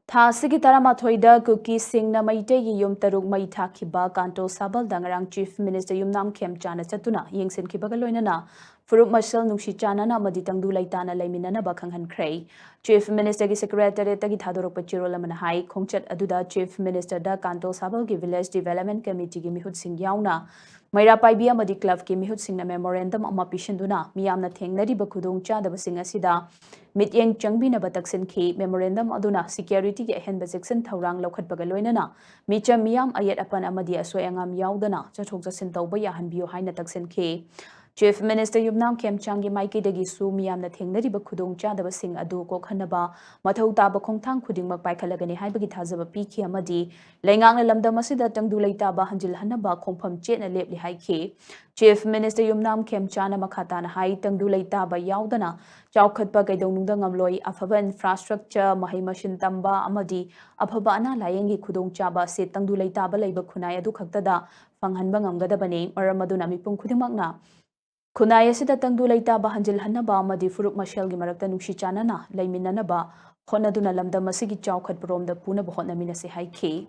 Thasigi Taramathoida Cookie Sing na Maitegi Yum Taruk Maita Kiba Kanto Sabal Dangarang Chief Minister Yumnam Kem Chana Chatuna Yengshinkhre Galoinana Furup Marshal Nungshi Chana na Maditangdu Laitana Laimina Bakanghankre Chief Minister ki Secretary Tagi Thadorok Pachirolamana Hai Kongchat Aduda Chief Minister da Kanto Sabal ki Village Development Committee ki Mihut Sing Yauna Maira Paibia Madi Club ki Mihut Sing na Memorandum Ama Pishinduna Miyamna Thengnari Bakudung Chadaba Sing Asida Mityeng Changbi na Bataksin ki Memorandum Aduna Security ki Ahen Baziksin Taurang Lokhat Bagaloinana Micha Miyam Ayat Apan Amadi Aswayangam Yaudana Chathok Jasin Tauba Yahan Bio Haina Taksin ki Chief Minister Yumnam Kemchangi Maiki Dagi Su Miyamna Thengnari Bakudung Chadaba Sing Adu Kokhanaba Mathau Taba Khongthang Khudingmak Paikalagani Haibagi Thazaba Piki Amadi Lengang Lamda Masida Tangdu Laitaba Hanjil Hanaba Khongpham Chetna Lepli Haiki Chief Minister Yumnam Kemchana Makhatana Hai Tangdu Laitaba Yaudana Chaukhatpa Kaidonungda Ngamloi Afaba Infrastructure Mahai Machine Tamba Amadi Afaba Ana Layengi Khudong Chaba Se Tangdu Laitaba Laiba Khunai Adu Khaktada Panghanba Ngamgadabani Maramaduna Mipum Khudimagna Khunai Asida Tangdu Laitaba Hanjil Hanaba Amadi Furup Marshal gi Marakta Nungshi Chanana Laiminanaba Honaduna Lamda Masigi Chaukhat Bromda Puna Bahotna Minase Haiki